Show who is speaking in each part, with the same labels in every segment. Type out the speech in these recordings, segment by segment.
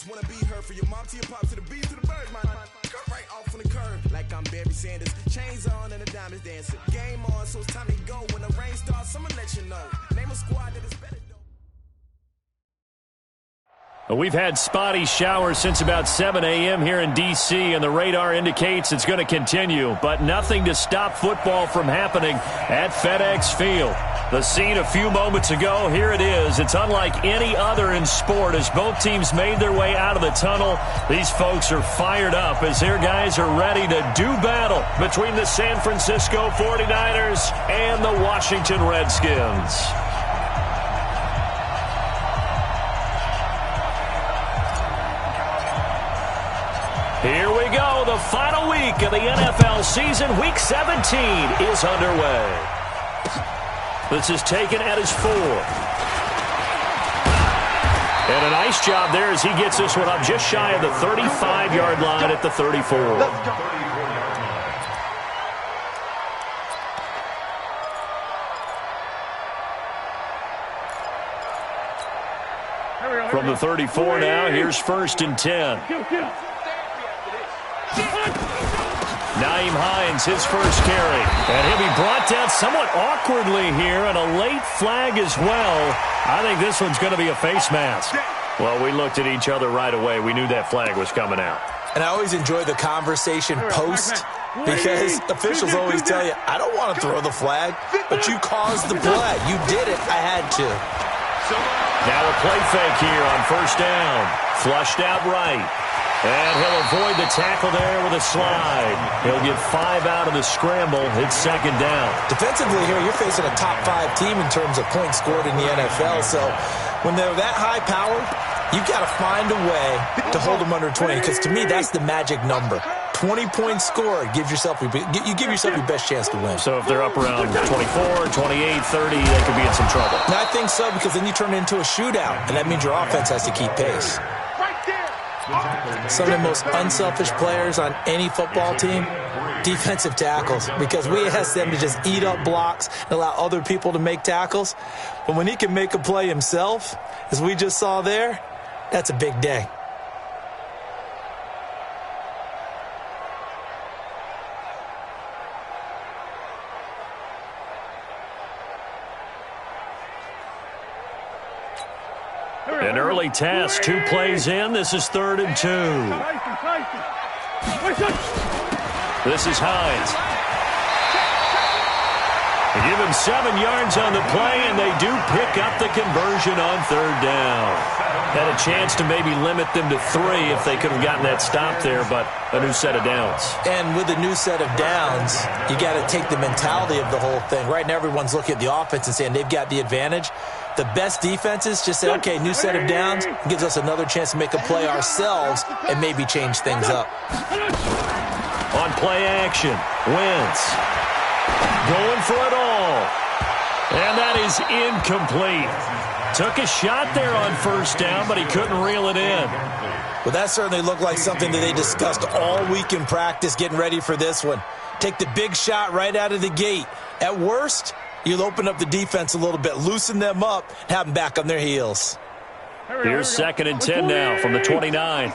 Speaker 1: just wanna be heard from your mom to your pop to the beat to the birds, man. Cut right off on the curve like I'm Barry Sanders. Chains on and the diamonds dancing. Game on, so it's time to go. When the rain starts, I'ma let you know. Name a squad that is better.
Speaker 2: We've had spotty showers since about 7 a.m. here in D.C., and the radar indicates it's going to continue, but nothing to stop football from happening at FedEx Field. The scene a few moments ago, here it is. It's unlike any other in sport as both teams made their way out of the tunnel. These folks are fired up as their guys are ready to do battle between the San Francisco 49ers and the Washington Redskins. Here we go. The final week of the NFL season. Week 17 is underway. This is taken at his 4. And a nice job there as he gets this one up just shy of the 35-yard line at the 34. From the 34 now, here's 1st and 10. Naeem Hines, his first carry. And he'll be brought down somewhat awkwardly here, and a late flag as well. I think this one's going to be a face mask. Well, we looked at each other right away. We knew that flag was coming out.
Speaker 3: And I always enjoy the conversation post because officials always tell you, I don't want to throw the flag, but you caused the play. You did it. I had to.
Speaker 2: Now a play fake here on 1st down. Flushed out right. And he'll avoid the tackle there with a slide. He'll get 5 out of the scramble. It's 2nd down.
Speaker 3: Defensively here, you're facing a top-5 team in terms of points scored in the NFL. So when they're that high-powered, you've got to find a way to hold them under 20. Because to me, that's the magic number. 20 points scored. You give yourself your best chance to win.
Speaker 2: So if they're up around 24, 28, 30, they could be in some trouble.
Speaker 3: And I think so, because then you turn it into a shootout, and that means your offense has to keep pace. Some of the most unselfish players on any football team, defensive tackles, because we ask them to just eat up blocks and allow other people to make tackles. But when he can make a play himself, as we just saw there, that's a big day.
Speaker 2: An early test, 2 plays in. This is 3rd and 2. This is Hines. They give him 7 yards on the play, and they do pick up the conversion on 3rd down. Had a chance to maybe limit them to 3 if they could have gotten that stop there, but a new set of downs.
Speaker 3: And with a new set of downs, you got to take the mentality of the whole thing. Right now, everyone's looking at the offense and saying they've got the advantage. The best defenses just say, okay, new set of downs, gives us another chance to make a play ourselves and maybe change things up.
Speaker 2: On play action, Wentz going for it all. And that is incomplete. Took a shot there on 1st down, but he couldn't reel it in.
Speaker 3: Well, that certainly looked like something that they discussed all week in practice getting ready for this one. Take the big shot right out of the gate. At worst, you'll open up the defense a little bit, loosen them up, and have them back on their heels.
Speaker 2: Here's 2nd and 10 now from the 29.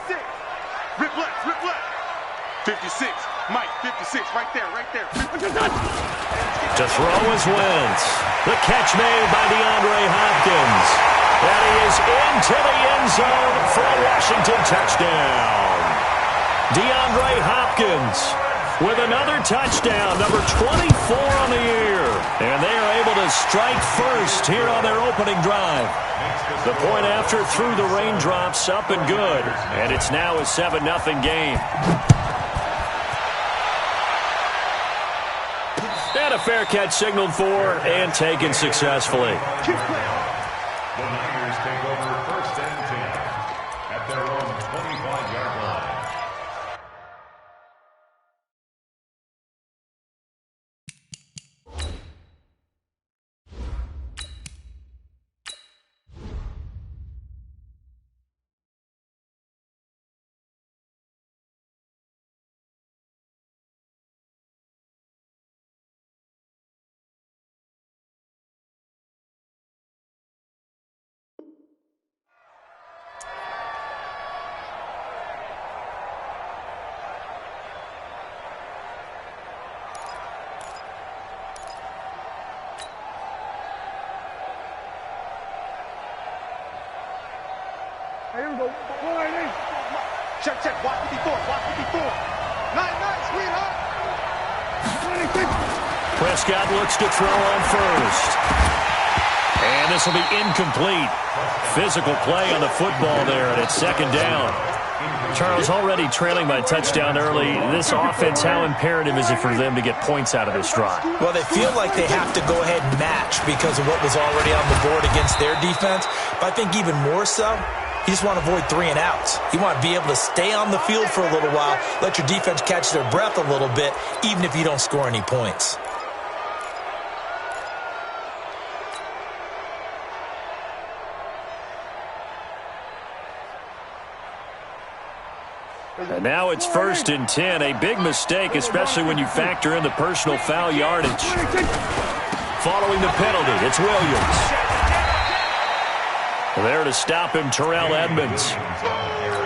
Speaker 4: Rip left. 56. Mike, 56, right there.
Speaker 2: To throw is Wentz. The catch made by DeAndre Hopkins. And he is into the end zone for a Washington touchdown. DeAndre Hopkins with another touchdown, number 24 on the year. And they are able to strike first here on their opening drive. The point after through the raindrops, up and good. And it's now a 7-0 game. And a fair catch signaled for and taken successfully.
Speaker 5: The Niners take over 1st and 10 at their own 25-yard line.
Speaker 4: Check, check. Watch 54. Watch 54. Nice, sweetheart.
Speaker 2: Prescott looks to throw on first. And this will be incomplete. Physical play on the football there, and it's second down. Charles, already trailing by touchdown early. This offense, how imperative is it for them to get points out of this drive?
Speaker 3: Well, they feel like they have to go ahead and match because of what was already on the board against their defense. But I think even more so, you just want to avoid 3 and outs. You want to be able to stay on the field for a little while, let your defense catch their breath a little bit, even if you don't score any points.
Speaker 2: And now it's 1st and 10. A big mistake, especially when you factor in the personal foul yardage. Following the penalty, it's Williams. There to stop him, Terrell Edmonds.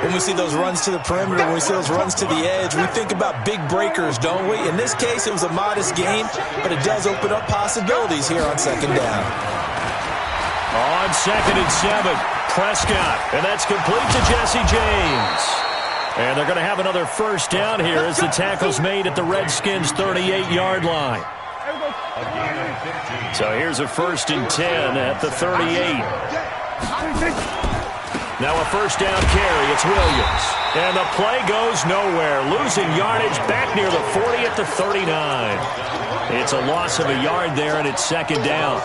Speaker 3: When we see those runs to the perimeter, when we see those runs to the edge, we think about big breakers, don't we? In this case, it was a modest gain, but it does open up possibilities here on second down.
Speaker 2: On 2nd and 7, Prescott. And that's complete to Jesse James. And they're going to have another first down here as the tackle's made at the Redskins' 38-yard line. So here's a 1st and 10 at the 38. Now a first down carry. It's Williams. And the play goes nowhere. Losing yardage back near the 40 at the 39. It's a loss of a yard there, and it's second down.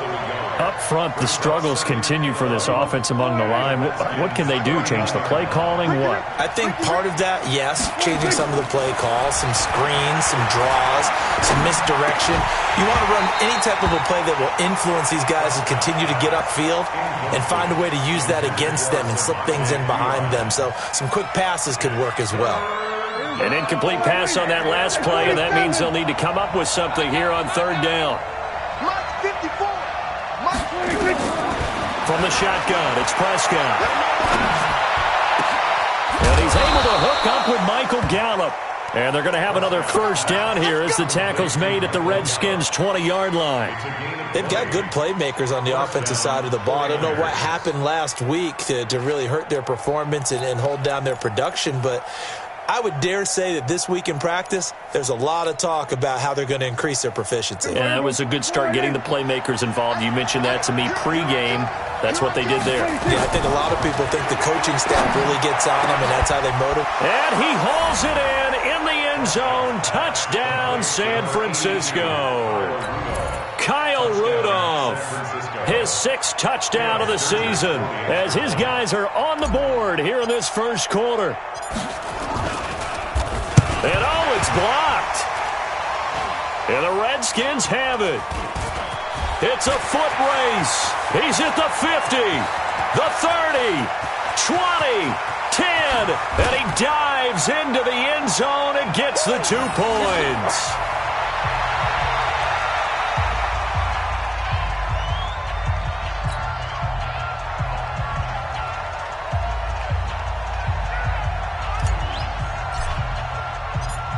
Speaker 2: Up front, the struggles continue for this offense among the line. What can they do? Change the play calling? What?
Speaker 3: I think part of that, yes, changing some of the play calls, some screens, some draws, some misdirection. You want to run any type of a play that will influence these guys to continue to get upfield and find a way to use that against them and slip things in behind them. So some quick passes could work as well.
Speaker 2: An incomplete pass on that last play, and that means they'll need to come up with something here on 3rd down. From the shotgun, it's Prescott. And he's able to hook up with Michael Gallup. And they're going to have another first down here as the tackle's made at the Redskins' 20-yard line.
Speaker 3: They've got good playmakers on the offensive side of the ball. I don't know what happened last week to really hurt their performance and hold down their production, but I would dare say that this week in practice, there's a lot of talk about how they're going to increase their proficiency.
Speaker 2: Yeah, that was a good start getting the playmakers involved. You mentioned that to me pregame. That's what they did there.
Speaker 3: Yeah, I think a lot of people think the coaching staff really gets on them, and that's how they motivate.
Speaker 2: And he hauls it in the end zone. Touchdown, San Francisco. Kyle Rudolph, his 6th touchdown of the season, as his guys are on the board here in this first quarter. And oh, it's blocked. And the Redskins have it. It's a foot race. He's at the 50, the 30, 20, 10, and he dives into the end zone and gets the 2 points.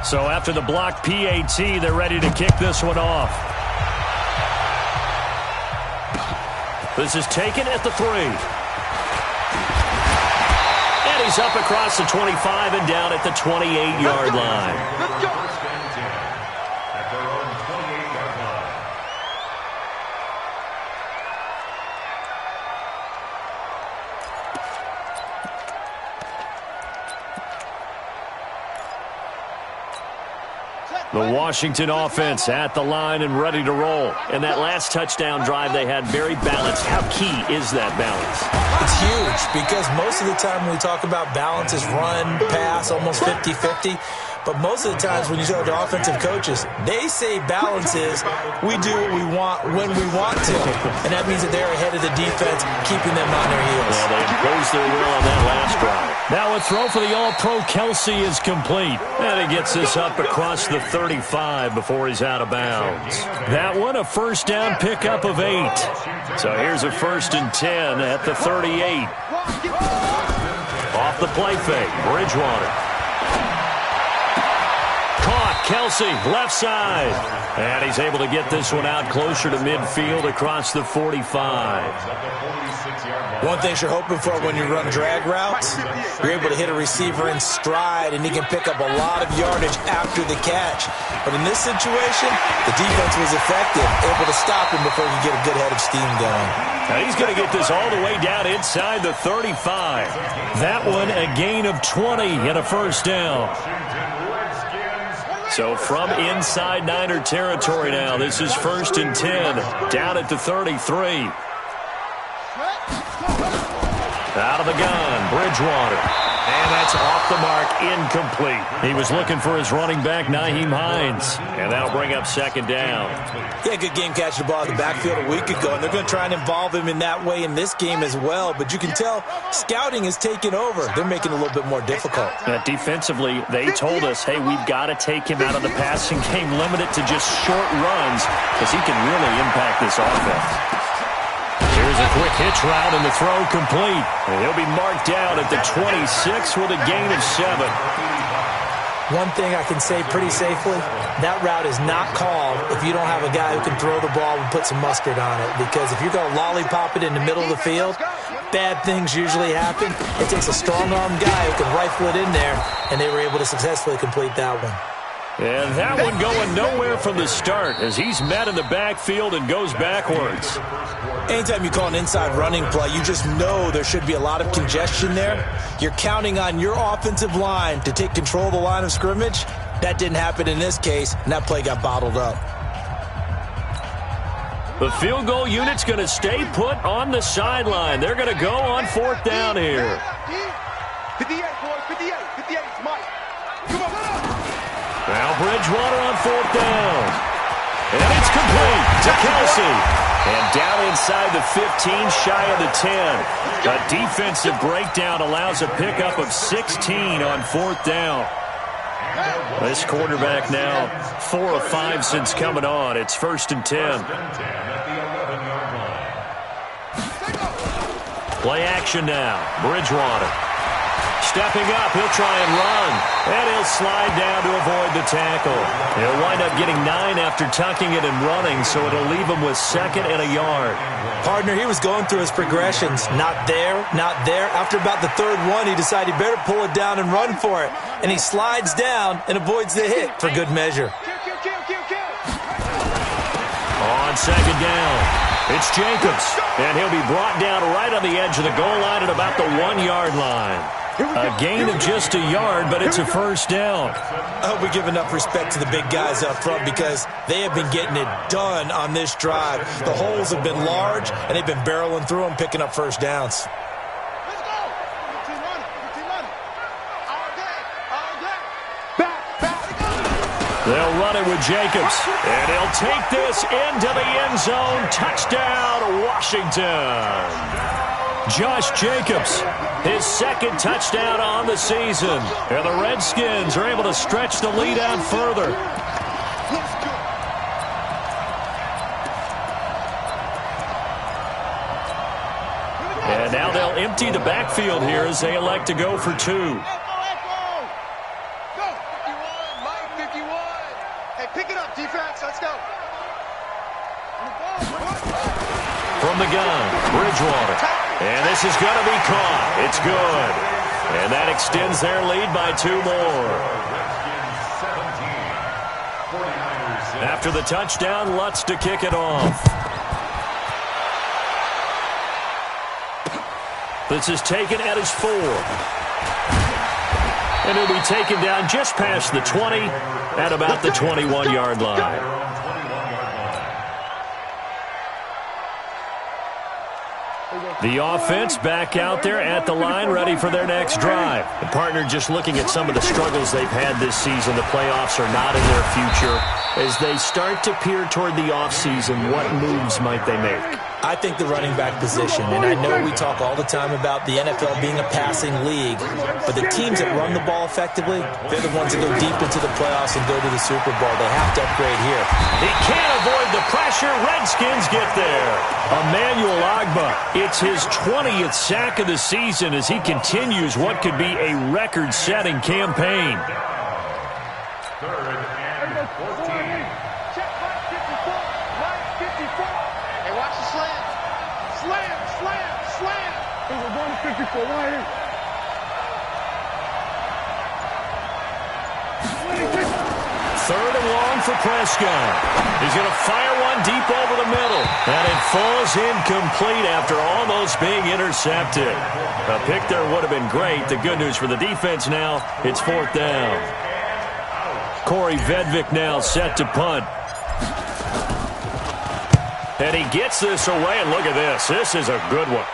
Speaker 2: So after the block PAT, they're ready to kick this one off. This is taken at the 3. And he's up across the 25 and down at the 28-yard line.
Speaker 4: Let's go.
Speaker 5: At their own 28-yard line.
Speaker 2: The Washington offense at the line and ready to roll. And that last touchdown drive they had very balanced. How key is that balance?
Speaker 3: It's huge because most of the time when we talk about balance is run, pass, almost 50-50. But most of the times when you talk to offensive coaches, they say balance is we do what we want when we want to. And that means that they're ahead of the defense, keeping them on their heels.
Speaker 2: Well, they imposed their will on that last drive. Now a throw for the All-Pro Kelsey is complete. And he gets this up across the 35 before he's out of bounds. That one, a first down pickup of 8. So here's a 1st and 10 at the 38. Off the play fake, Bridgewater. Caught, Kelsey, left side. And he's able to get this one out closer to midfield across the 45.
Speaker 3: One thing you're hoping for when you run drag routes, you're able to hit a receiver in stride, and he can pick up a lot of yardage after the catch. But in this situation, the defense was effective, able to stop him before he could get a good head of steam going.
Speaker 2: Now he's going to get this all the way down inside the 35. That one a gain of 20 and a first down. So from inside Niner territory now, this is 1st and 10, down at the 33. Out of the gun, Bridgewater. And that's off the mark, incomplete. He was looking for his running back, Nyheim Hines. And that'll bring up 2nd down.
Speaker 3: Yeah, good game catching the ball in the backfield a week ago, and they're going to try and involve him in that way in this game as well. But you can tell scouting is taking over. They're making it a little bit more difficult.
Speaker 2: Defensively, they told us, hey, we've got to take him out of the passing game, limit it to just short runs, because he can really impact this offense. Here's a quick hitch route, and the throw complete. And he'll be marked down at the 26 with a gain of 7.
Speaker 3: One thing I can say pretty safely, that route is not called if you don't have a guy who can throw the ball and put some mustard on it. Because if you're going to lollipop it in the middle of the field, bad things usually happen. It takes a strong-armed guy who can rifle it in there, and they were able to successfully complete that one.
Speaker 2: And that one going nowhere from the start as he's met in the backfield and goes backwards.
Speaker 3: Anytime you call an inside running play, you just know there should be a lot of congestion there. You're counting on your offensive line to take control of the line of scrimmage. That didn't happen in this case, and that play got bottled up.
Speaker 2: The field goal unit's going to stay put on the sideline. They're going to go on 4th down here.
Speaker 4: 58, boys, 58, 58, Mike. Come on.
Speaker 2: Now Bridgewater on 4th down. And it's complete to Kelsey. And down inside the 15, shy of the 10. A defensive breakdown allows a pickup of 16 on 4th down. This quarterback now 4 of 5 since coming on. It's 1st and 10. Play action now. Bridgewater. Stepping up, he'll try and run. And he'll slide down to avoid the tackle. He'll wind up getting 9 after tucking it and running, so it'll leave him with 2nd and a yard.
Speaker 3: Partner, he was going through his progressions. Not there, not there. After about the 3rd one, he decided he better pull it down and run for it. And he slides down and avoids the hit for good measure.
Speaker 2: On 2nd down, it's Jacobs. And he'll be brought down right on the edge of the goal line at about the 1-yard line. A gain of just a yard, but it's a 1st down.
Speaker 3: I hope we give enough respect to the big guys up front because they have been getting it done on this drive. The holes have been large, and they've been barreling through them, picking up 1st downs.
Speaker 4: Let's go. Team running. All day. Back.
Speaker 2: They'll run it with Jacobs. And he'll take this into the end zone. Touchdown, Washington. Josh Jacobs, his 2nd touchdown on the season. And the Redskins are able to stretch the lead out further. And now they'll empty the backfield here as they elect to go for 2.
Speaker 4: Go. 51, Mike, 51. Hey, pick it up, defense. Let's go.
Speaker 2: From the gun, Bridgewater. And this is going to be caught. It's good. And that extends their lead by 2 more. After the touchdown, Lutz to kick it off. This is taken at his 4. And he'll be taken down just past the 20 at about the 21-yard line. The offense back out there at the line, ready for their next drive. The partner just looking at some of the struggles they've had this season. The playoffs are not in their future. As they start to peer toward the offseason, what moves might they make?
Speaker 3: I think the running back position, and I know we talk all the time about the NFL being a passing league, but the teams that run the ball effectively, they're the ones that go deep into the playoffs and go to the Super Bowl. They have to upgrade here.
Speaker 2: He can't avoid the pressure. Redskins get there. Emmanuel Ogbah, it's his 20th sack of the season as he continues what could be a record-setting campaign.
Speaker 5: 3rd and
Speaker 4: Check right 54. Right 54. Hey, watch the slam. Slam, slam, slam. We're going to 54. Right here.
Speaker 2: Third and long for Prescott. He's going to fire one deep over the middle. And it falls incomplete after almost being intercepted. A pick there would have been great. The good news for the defense now, it's fourth down. Corey Vedvik now set to punt. And he gets this away, and look at this. This is a good one.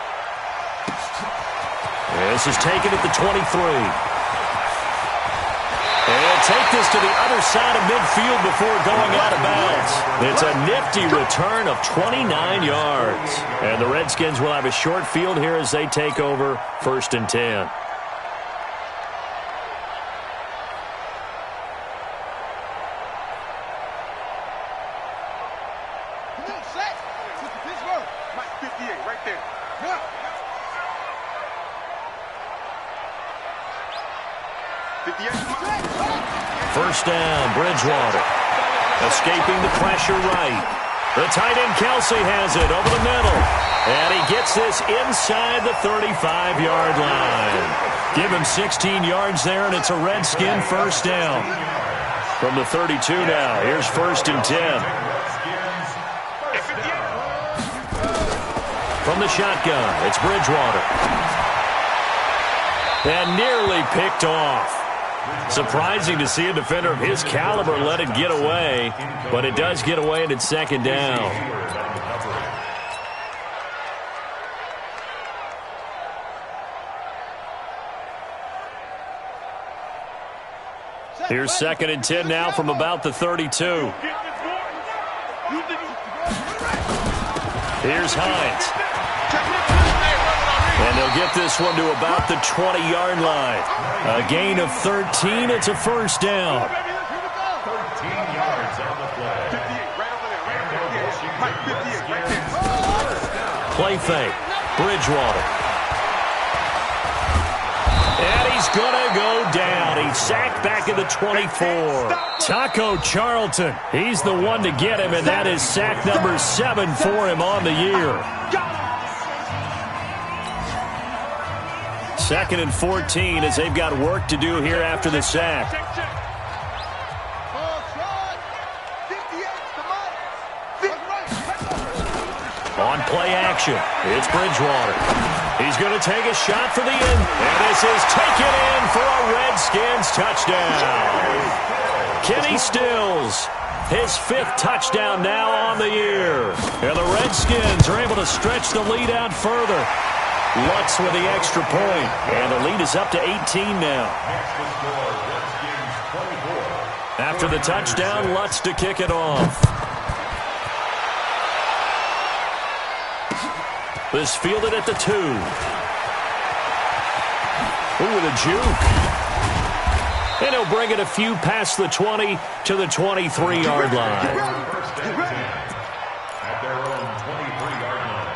Speaker 2: This is taken at the 23. And take this to the other side of midfield before going out of bounds. It's a nifty return of 29 yards. And the Redskins will have a short field here as they take over 1st and 10. First down, Bridgewater. Escaping the pressure right. The tight end Kelsey has it over the middle. And he gets this inside the 35-yard line. Give him 16 yards there, and it's a Redskin first down. From the 32 now, here's 1st and 10. From the shotgun, it's Bridgewater. And nearly picked off. Surprising to see a defender of his caliber let it get away, but it does get away and it's 2nd down. Here's 2nd and 10 now from about the 32. Here's Hines. And they'll get this one to about the 20-yard line. A gain of 13. It's a first down.
Speaker 5: 13 yards on the play.
Speaker 2: Play fake. Bridgewater. And he's going to go down. He's sacked back at the 24. Taco Charlton. He's the one to get him, and that is sack number 7 for him on the year. 2nd and 14 as they've got work to do here after the sack. On play action, it's Bridgewater. He's going to take a shot for the end, and this is taken in for a Redskins touchdown. Kenny Stills, his 5th touchdown now on the year. And the Redskins are able to stretch the lead out further. Lutz with the extra point, and the lead is up to 18 now. After the touchdown, Lutz to kick it off. This fielded at the 2. Ooh, with a juke. And he'll bring it a few past the 20 to the 23-yard line.
Speaker 5: At their own 23-yard line.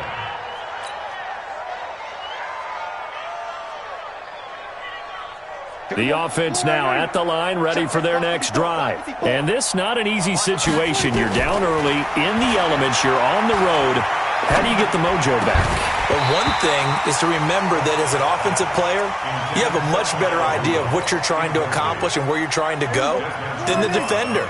Speaker 2: The offense now at the line, ready for their next drive. And this not an easy situation. You're down early, in the elements, you're on the road. How do you get the mojo back?
Speaker 3: Well, one thing is to remember that as an offensive player, you have a much better idea of what you're trying to accomplish and where you're trying to go than the defender.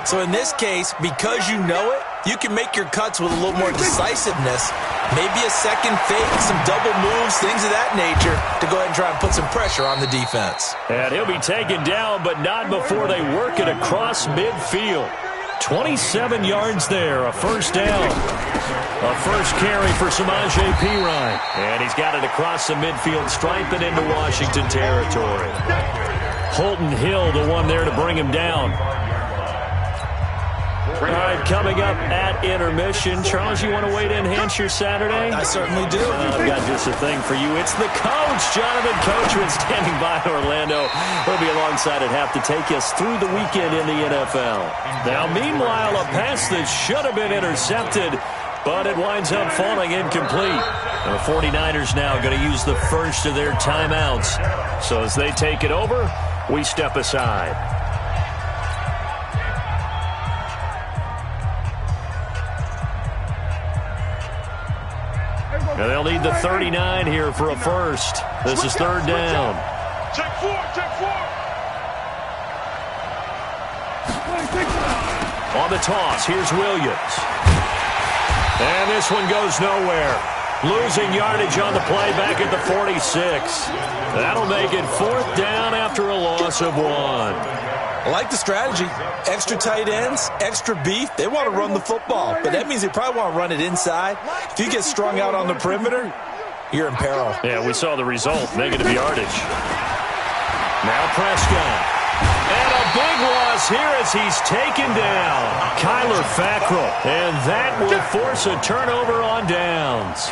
Speaker 3: So in this case, because you know it, you can make your cuts with a little more decisiveness. Maybe a second fake, some double moves, things of that nature to go ahead and try and put some pressure on the defense.
Speaker 2: And he'll be taken down, but not before they work it across midfield. 27 yards there, a first down. A first carry for Samaje Perine. And he's got it across the midfield stripe and into Washington territory. Holton Hill, the one there to bring him down. All right, coming up at intermission. Charles, you want to wait to enhance your Saturday?
Speaker 3: I certainly do.
Speaker 2: I've got just a thing for you. It's the coach, Jonathan Coachman, standing by in Orlando. He'll be alongside at half to take us through the weekend in the NFL. Now, meanwhile, a pass that should have been intercepted, but it winds up falling incomplete. And the 49ers now going to use the first of their timeouts. So as they take it over, we step aside. And they'll need the 39 here for a first. This is third down.
Speaker 4: Check four.
Speaker 2: On the toss, here's Williams. And this one goes nowhere. Losing yardage on the play back at the 46. That'll make it fourth down after a loss of 1.
Speaker 3: I like the strategy. Extra tight ends, extra beef. They want to run the football, but that means they probably want to run it inside. If you get strung out on the perimeter, you're in peril.
Speaker 2: Yeah, we saw the result. Negative yardage. Now Prescott. And a big loss here as he's taken down. Kyler Fackrell. And that will force a turnover on downs.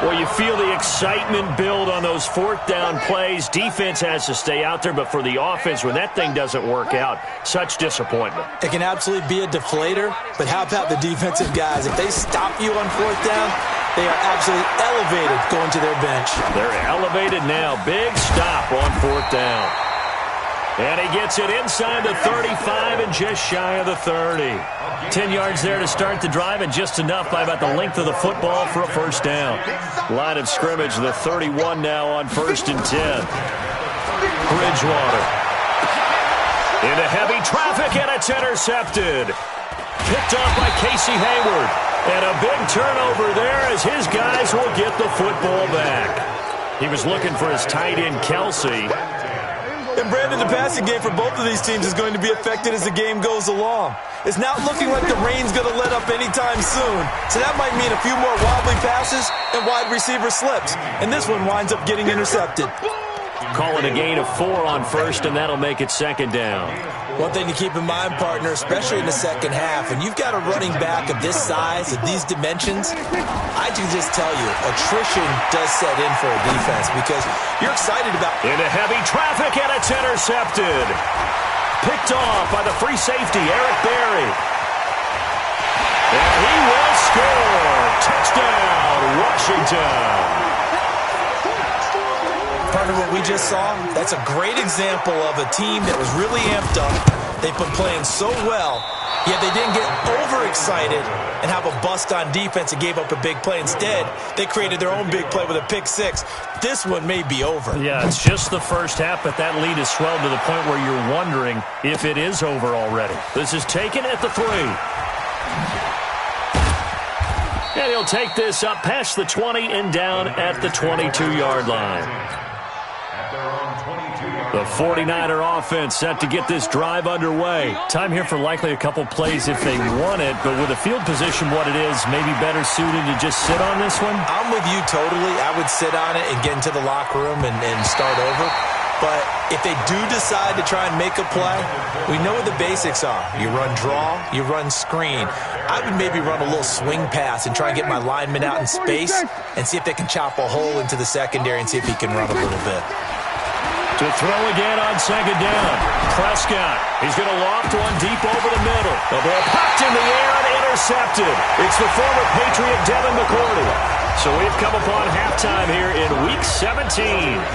Speaker 2: Well, you feel the excitement build on those fourth down plays. Defense has to stay out there, but for the offense, when that thing doesn't work out, such disappointment.
Speaker 3: It can absolutely be a deflator, but how about the defensive guys? If they stop you on fourth down, they are absolutely elevated going to their bench.
Speaker 2: They're elevated now. Big stop on fourth down. And he gets it inside the 35 and just shy of the 30. 10 yards there to start the drive and just enough by about the length of the football for a first down. Line of scrimmage, the 31 now on 1st and 10. Bridgewater. Into heavy traffic and it's intercepted. Picked off by Casey Hayward. And a big turnover there as his guys will get the football back. He was looking for his tight end, Kelsey.
Speaker 3: And Brandon, the passing game for both of these teams is going to be affected as the game goes along. It's not looking like the rain's going to let up anytime soon. So that might mean a few more wobbly passes and wide receiver slips. And this one winds up getting intercepted.
Speaker 2: Calling a gain of 4 on first, and that'll make it second down.
Speaker 3: One thing to keep in mind, partner, especially in the second half, when you've got a running back of this size, of these dimensions, I can just tell you, attrition does set in for a defense because you're excited about...
Speaker 2: Into heavy traffic, and it's intercepted. Picked off by the free safety, Eric Berry. And he will score. Touchdown, Washington.
Speaker 3: Partner, what we just saw, that's a great example of a team that was really amped up. They've been playing so well, yet they didn't get overexcited and have a bust on defense and gave up a big play. Instead, they created their own big play with a pick six. This one may be over.
Speaker 2: Yeah, it's just the first half, but that lead has swelled to the point where you're wondering if it is over already. This is taken at the 3. And he'll take this up past the 20 and down at the 22-yard line. The 49er offense set to get this drive underway. Time here for likely a couple plays if they want it, but with the field position what it is, maybe better suited to just sit on this one?
Speaker 3: I'm with you totally. I would sit on it and get into the locker room and start over. But if they do decide to try and make a play, we know what the basics are. You run draw, you run screen. I would maybe run a little swing pass and try and get my lineman out in space and see if they can chop a hole into the secondary and see if he can run a little bit.
Speaker 2: To throw again on second down. Prescott. He's going to loft one deep over the middle. The ball popped in the air and intercepted. It's the former Patriot Devin McCourty. So we've come upon halftime here in Week 17.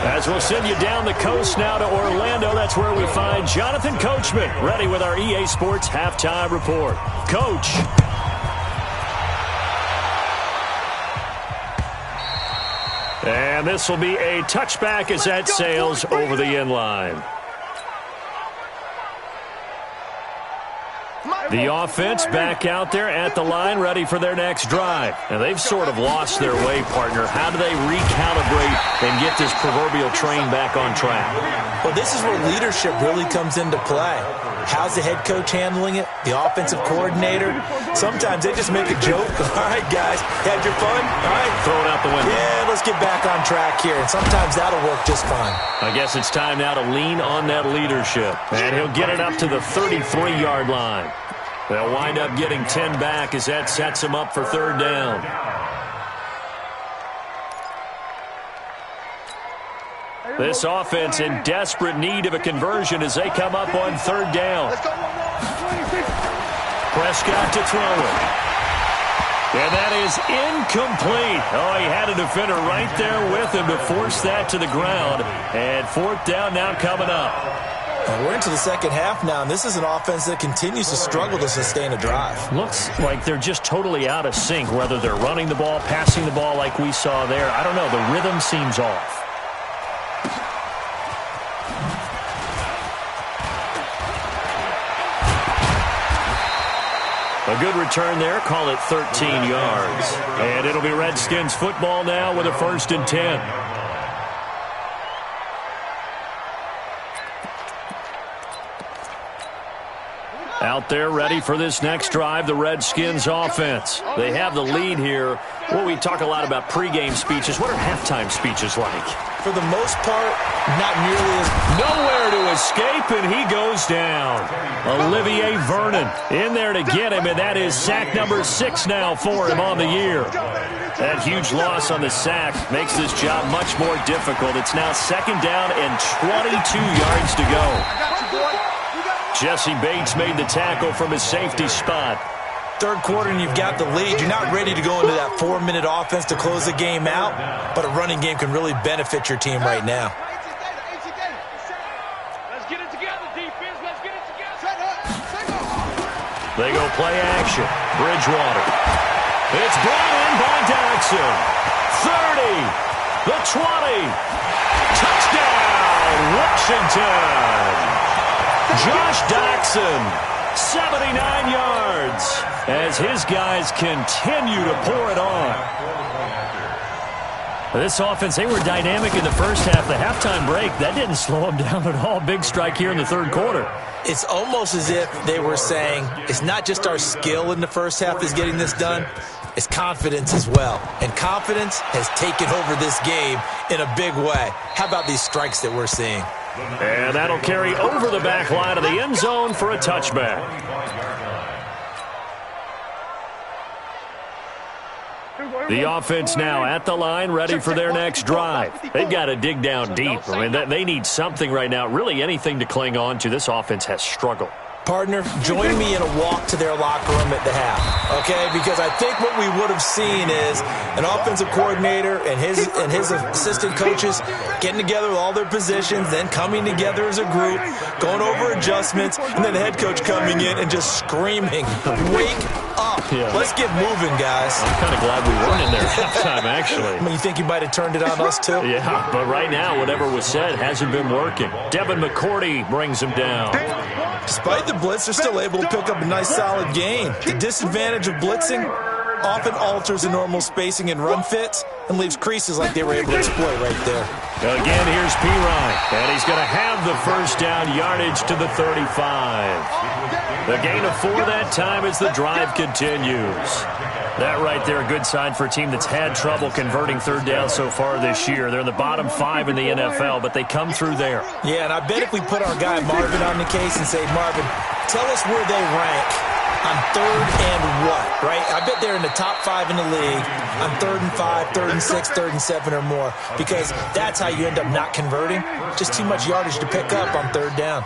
Speaker 2: As we'll send you down the coast now to Orlando, that's where we find Jonathan Coachman ready with our EA Sports Halftime Report. Coach. And this will be a touchback as that sails over the end line. The offense back out there at the line, ready for their next drive. And they've sort of lost their way, partner. How do they recalibrate and get this proverbial train back on track?
Speaker 3: Well, this is where leadership really comes into play. How's the head coach handling it? The offensive coordinator? Sometimes they just make a joke. All right, guys, had your fun? All right.
Speaker 2: Throw it out the window.
Speaker 3: Yeah, let's get back on track here. And sometimes that'll work just fine.
Speaker 2: I guess it's time now to lean on that leadership. And he'll get it up to the 33-yard line. They'll wind up getting 10 back as that sets them up for third down. This offense in desperate need of a conversion as they come up on third down. Prescott to throw it. And that is incomplete. Oh, he had a defender right there with him to force that to the ground. And fourth down now coming up.
Speaker 3: And we're into the second half now, and this is an offense that continues to struggle to sustain a drive.
Speaker 2: Looks like they're just totally out of sync, whether they're running the ball, passing the ball like we saw there. I don't know. The rhythm seems off. A good return there. Call it 13 yards. And it'll be Redskins football now with a 1st and 10. Out there ready for this next drive, the Redskins offense. They have the lead here. Well, we talk a lot about pregame speeches. What are halftime speeches like?
Speaker 3: For the most part, not nearly as...
Speaker 2: Nowhere to escape, and he goes down. Olivier Vernon in there to get him, and that is sack number 6 now for him on the year. That huge loss on the sack makes this job much more difficult. It's now 2nd down and 22 yards to go. Jesse Bates made the tackle from his safety spot.
Speaker 3: Third quarter and you've got the lead. You're not ready to go into that 4-minute offense to close the game out, but a running game can really benefit your team right now.
Speaker 4: Let's get it together, defense. Let's get it together.
Speaker 2: They go play action. Bridgewater. It's brought in by Jackson. 30. The 20. Touchdown, Washington. Josh Doxson, 79 yards, as his guys continue to pour it on. This offense, they were dynamic in the first half. The halftime break, that didn't slow them down at all. Big strike here in the third quarter.
Speaker 3: It's almost as if they were saying, it's not just our skill in the first half that's getting this done, it's confidence as well. And confidence has taken over this game in a big way. How about these strikes that we're seeing?
Speaker 2: And that'll carry over the back line of the end zone for a touchback. The offense now at the line, ready for their next drive. They've got to dig down deep. I mean, they need something right now, really anything to cling on to. This offense has struggled.
Speaker 3: Partner, join me in a walk to their locker room at the half, okay? Because I think what we would have seen is an offensive coordinator and his assistant coaches getting together with all their positions, then coming together as a group, going over adjustments, and then the head coach coming in and just screaming, wake up. Yeah. Let's get moving, guys.
Speaker 2: I'm kind of glad we weren't in there at halftime, actually.
Speaker 3: I mean, you think you might have turned it on us, too?
Speaker 2: Yeah, but right now, whatever was said hasn't been working. Devin McCourty brings him down.
Speaker 3: Despite the blitz, they're still able to pick up a nice, solid gain. The disadvantage of blitzing often alters the normal spacing and run fits and leaves creases like they were able to exploit right there.
Speaker 2: Again, here's Pirine, and he's going to have the first down, yardage to the 35. The gain of 4 that time as the drive continues. That right there, a good sign for a team that's had trouble converting third down so far this year. They're in the bottom 5 in the NFL, but they come through there.
Speaker 3: Yeah, and I bet if we put our guy Marvin on the case and say, Marvin, tell us where they rank on third and what, right? I bet they're in the top 5 in the league on 3rd and 5, 3rd and 6, 3rd and 7 or more, because that's how you end up not converting. Just too much yardage to pick up on third down.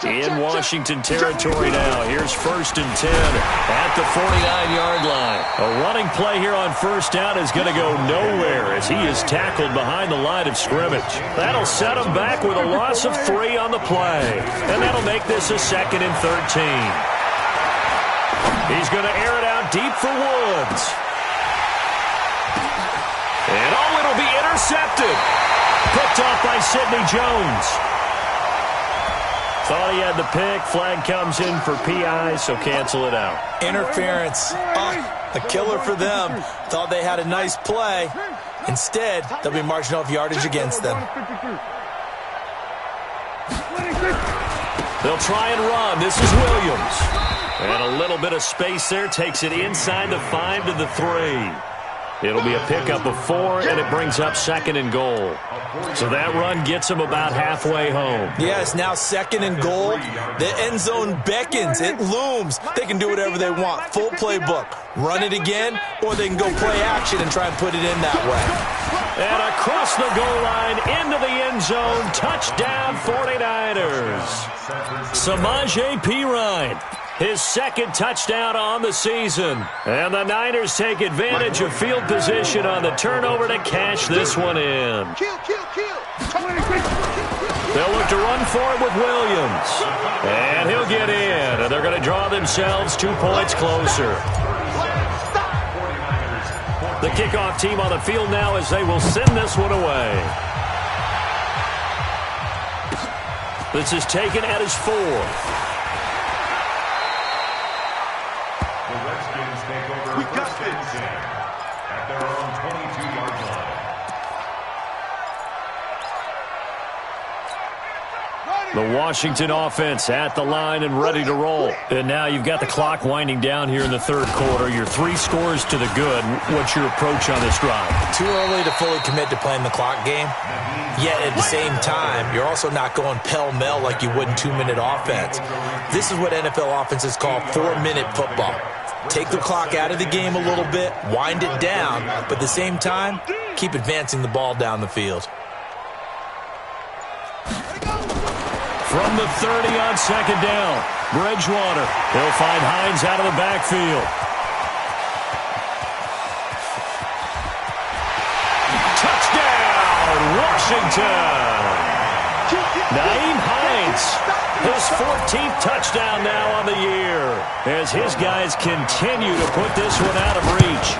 Speaker 2: In Washington territory now. Here's 1st and 10 at the 49-yard line. A running play here on first down is going to go nowhere as he is tackled behind the line of scrimmage. That'll set him back with a loss of 3 on the play. And that'll make this a 2nd and 13. He's going to air it out deep for Woods. And it'll be intercepted. Picked off by Sidney Jones. Thought he had the pick. Flag comes in for PI, so cancel it out.
Speaker 3: Interference. A killer for them. Thought they had a nice play. Instead, they'll be marching off yardage against them.
Speaker 2: They'll try and run. This is Williams. And a little bit of space there. Takes it inside the 5 to the 3. It'll be a pickup of 4, and it brings up 2nd and goal. So that run gets them about halfway home.
Speaker 3: Yeah, it's now 2nd and goal. The end zone beckons. It looms. They can do whatever they want. Full playbook. Run it again, or they can go play action and try and put it in that way.
Speaker 2: And across the goal line, into the end zone. Touchdown, 49ers. Samaje Perine. His 2nd touchdown on the season. And the Niners take advantage of field position on the turnover to cash this one in. They'll look to run for it with Williams. And he'll get in. And they're going to draw themselves 2 points closer. The kickoff team on the field now as they will send this one away. This is taken at his 4th.
Speaker 5: The Redskins take over first and 10 at their own 22-yard line.
Speaker 2: The Washington offense at the line and ready to roll. And now you've got the clock winding down here in the 3rd quarter. You're 3 scores to the good. What's your approach on this drive?
Speaker 3: Too early to fully commit to playing the clock game. Yet at the same time, you're also not going pell-mell like you would in 2-minute offense. This is what NFL offenses call 4-minute football. Take the clock out of the game a little bit, wind it down, but at the same time, keep advancing the ball down the field.
Speaker 2: From the 30 on 2nd down, Bridgewater. He'll find Hines out of the backfield. Touchdown, Washington. Naeem Hines, his 14th touchdown now on the year, as his guys continue to put this one out of reach.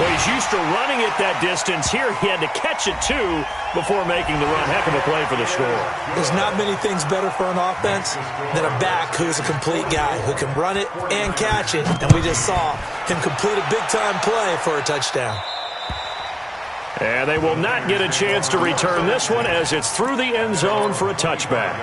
Speaker 2: Well, he's used to running it that distance. Here he had to catch it, too, before making the run. Heck of a play for the score.
Speaker 3: There's not many things better for an offense than a back who's a complete guy, who can run it and catch it. And we just saw him complete a big-time play for a touchdown.
Speaker 2: And they will not get a chance to return this one as it's through the end zone for a touchback.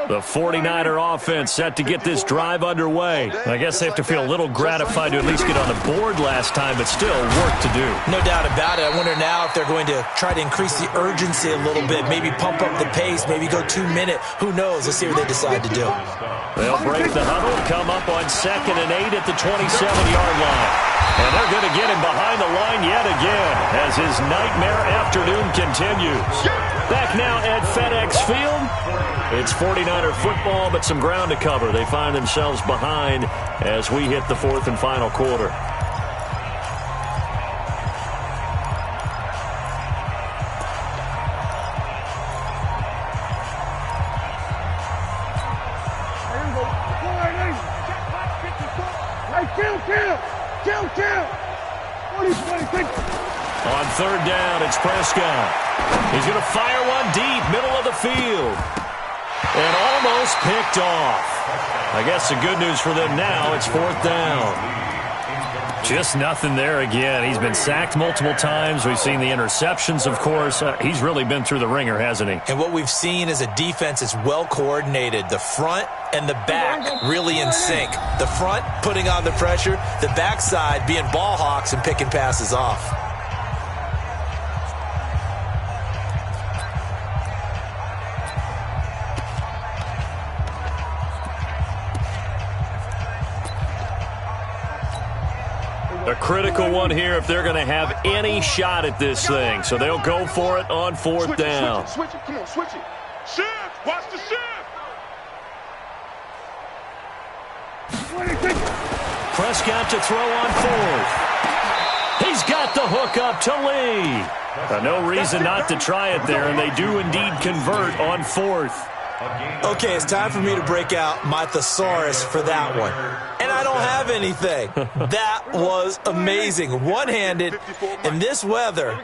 Speaker 2: The 49er offense set to get this drive underway. I guess they have to feel a little gratified to at least get on the board last time, but still work to do.
Speaker 3: No doubt about it. I wonder now if they're going to try to increase the urgency a little bit, maybe pump up the pace, maybe go 2-minute. Who knows? Let's see what they decide to do.
Speaker 2: They'll break the huddle, come up on 2nd and 8 at the 27-yard line. And they're going to get him behind the line yet again as his nightmare afternoon continues. Back now at FedEx Field. It's 49er football, but some ground to cover. They find themselves behind as we hit the 4th and final quarter. On 3rd down, it's Prescott. He's going to fire one deep, middle of the field. And almost picked off. I guess the good news for them now, it's 4th down. Just nothing there again. He's been sacked multiple times. We've seen the interceptions, of course. He's really been through the ringer, hasn't he?
Speaker 3: And what we've seen is a defense that's well coordinated. The front and the back really in sync. The front putting on the pressure. The backside being ball hawks and picking passes off.
Speaker 2: A critical one here if they're going to have any shot at this thing. So they'll go for it on 4th down.
Speaker 4: Switch it. Come on, switch it. Shift. Watch the shift.
Speaker 2: Prescott to throw on 4th. He's got the hook up to Lee. No reason not to try it there, and they do indeed convert on 4th.
Speaker 3: Okay, it's time for me to break out my thesaurus for that one. And I don't have anything. That was amazing. One-handed in this weather.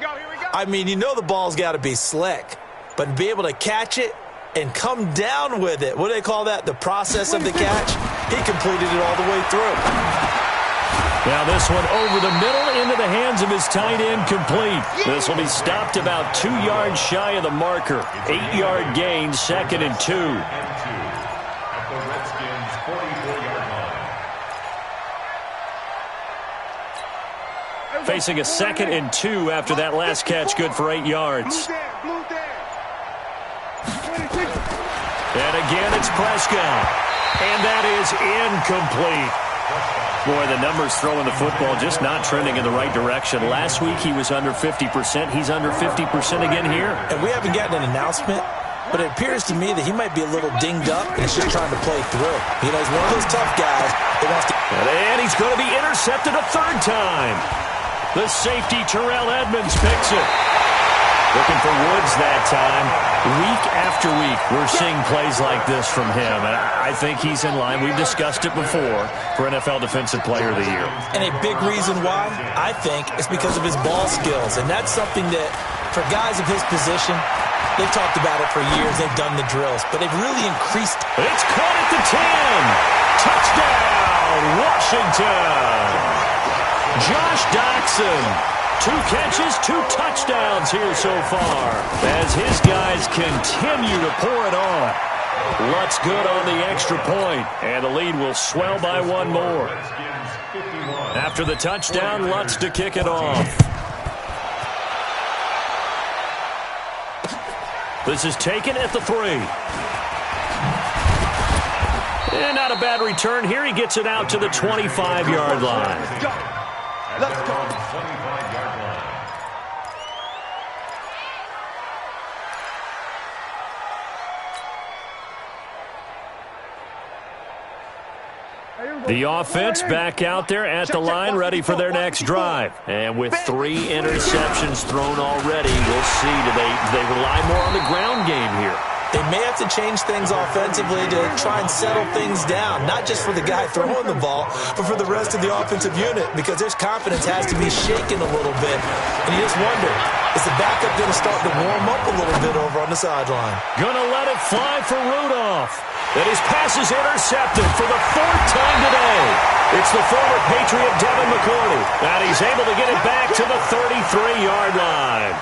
Speaker 3: I mean, you know the ball's got to be slick. But to be able to catch it and come down with it, what do they call that? The process of the catch? He completed it all the way through.
Speaker 2: Now this one over the middle into the hands of his tight end, complete. This will be stopped about 2 yards shy of the marker. 8-yard gain, 2nd and 2.
Speaker 5: At the Redskins' 44-yard line.
Speaker 2: Facing a 2nd and 2 after that last catch, good for 8 yards. And again, it's Prescott. And that is incomplete. Boy, the numbers throwing the football just not trending in the right direction. Last week he was under 50%. He's under 50% again here.
Speaker 3: And we haven't gotten an announcement, but it appears to me that he might be a little dinged up and he's just trying to play through. You know, he's one of those tough guys that wants to
Speaker 2: And he's going to be intercepted a third time. The safety, Terrell Edmonds, picks it. Looking for Woods that time. Week after week, we're seeing plays like this from him. And I think he's in line. We've discussed it before for NFL Defensive Player of the Year.
Speaker 3: And a big reason why, I think, is because of his ball skills. And that's something that, for guys of his position, they've talked about it for years. They've done the drills. But they've really increased.
Speaker 2: It's caught at the 10. Touchdown, Washington. Josh Doxson. 2 catches, 2 touchdowns here so far as his guys continue to pour it on. Lutz good on the extra point, and the lead will swell by 1 more. After the touchdown, Lutz to kick it off. This is taken at the 3. And not a bad return here. He gets it out to the 25-yard line.
Speaker 5: Let's go. 25-yard line.
Speaker 2: The offense back out there at the line, ready for their next drive. And with 3 interceptions thrown already, we'll see. Do they rely more on the ground game here?
Speaker 3: They may have to change things offensively to try and settle things down, not just for the guy throwing the ball, but for the rest of the offensive unit, because their confidence has to be shaken a little bit. And you just wonder, is the backup going to start to warm up a little bit over on the sideline?
Speaker 2: Going to let it fly for Rudolph. And his pass is intercepted for the 4th time today. It's the former Patriot Devin McCourty, and he's able to get it back to the 33-yard line.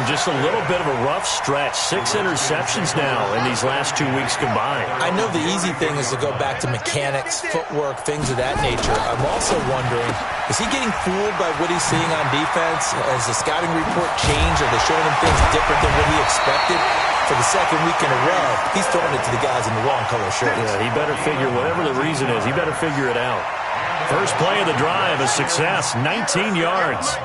Speaker 2: Just a little bit of a rough stretch. 6 interceptions now in these last 2 weeks combined.
Speaker 3: I know the easy thing is to go back to mechanics, footwork, things of that nature. I'm also wondering, is he getting fooled by what he's seeing on defense? Has the scouting report changed? Are they showing him things different than what he expected? For the 2nd week in a row, he's throwing it to the guys in the wrong color shirts.
Speaker 2: Yeah, he better figure, whatever the reason is, he better figure it out. First play of the drive, a success, 19 yards.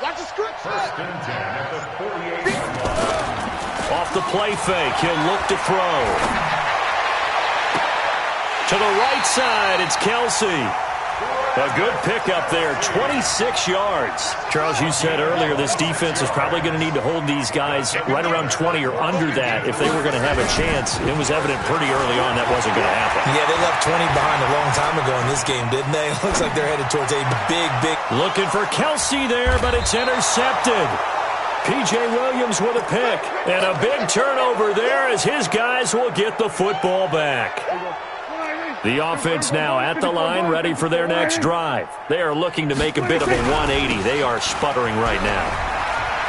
Speaker 4: Watch the script.
Speaker 5: First and 10 at the 48-yard line.
Speaker 2: Off the play fake, he'll look to throw. To the right side, it's Kelsey. A good pickup there, 26 yards. Charles, you said earlier this defense is probably going to need to hold these guys right around 20 or under that if they were going to have a chance. It was evident pretty early on that wasn't going to happen.
Speaker 3: Yeah, they left 20 behind a long time ago in this game, didn't they? It looks like they're headed towards a big...
Speaker 2: Looking for Kelsey there, but it's intercepted. P.J. Williams with a pick. And a big turnover there as his guys will get the football back. The offense now at the line, ready for their next drive. They are looking to make a bit of a 180. They are sputtering right now.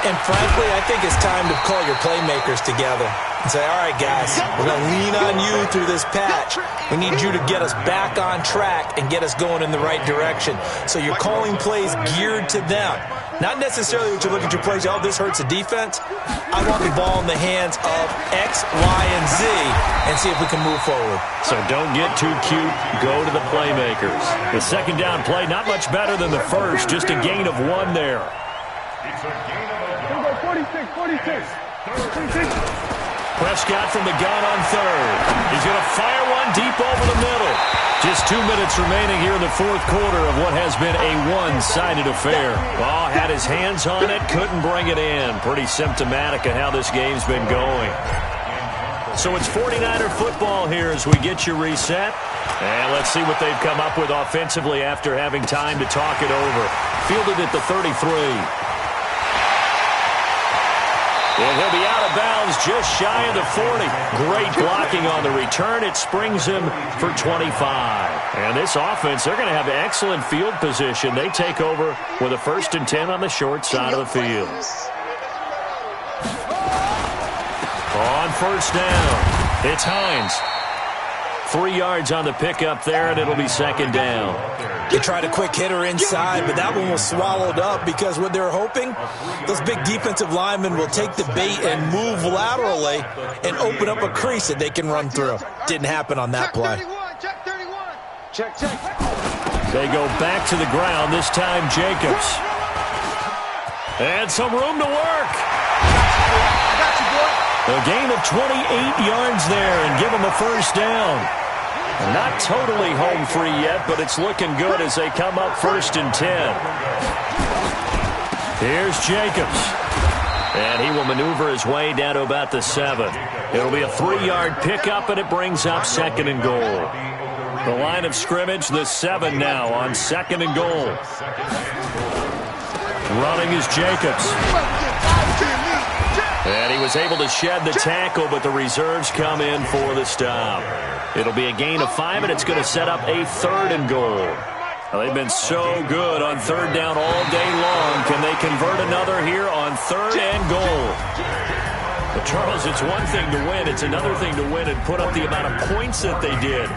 Speaker 3: And frankly, I think it's time to call your playmakers together and say, all right, guys, we're going to lean on you through this patch. We need you to get us back on track and get us going in the right direction. So you're calling plays geared to them. Not necessarily what you look at your plays, oh, this hurts the defense. I want the ball in the hands of X, Y, and Z and see if we can move forward.
Speaker 2: So don't get too cute. Go to the playmakers. The second down play, not much better than the first. Just a gain of 1 there.
Speaker 5: It's a gain of
Speaker 4: 46.
Speaker 2: Prescott from the gun on 3rd. He's going to fire one deep over the middle. Just 2 minutes remaining here in the 4th quarter of what has been a one-sided affair. Ball had his hands on it, couldn't bring it in. Pretty symptomatic of how this game's been going. So it's 49er football here as we get you reset. And let's see what they've come up with offensively after having time to talk it over. Fielded at the 33. And he'll be out of bounds just shy of the 40. Great blocking on the return. It springs him for 25. And this offense, they're going to have excellent field position. They take over with a 1st and 10 on the short side of the field. On 1st down, it's Hines. 3 yards on the pickup there, and it'll be 2nd down.
Speaker 3: They tried a quick hitter inside, but that one was swallowed up because what they're hoping, those big defensive linemen will take the bait and move laterally and open up a crease that they can run through. Didn't happen on that play.
Speaker 4: Check 31. Check.
Speaker 2: They go back to the ground, this time Jacobs. And some room to work.
Speaker 4: I got you, boy.
Speaker 2: A gain of 28 yards there and give him a 1st down. Not totally home free yet, but it's looking good as they come up 1st and 10. Here's Jacobs. And he will maneuver his way down to about the 7. It'll be a 3-yard pickup, and it brings up 2nd and goal. The line of scrimmage, the 7 now on 2nd and goal. Running is Jacobs. And he was able to shed the tackle, but the reserves come in for the stop. It'll be a gain of 5, and it's going to set up a 3rd and goal. Well, they've been so good on 3rd down all day long. Can they convert another here on 3rd and goal? But Charles, it's one thing to win. It's another thing to win and put up the amount of points that they did.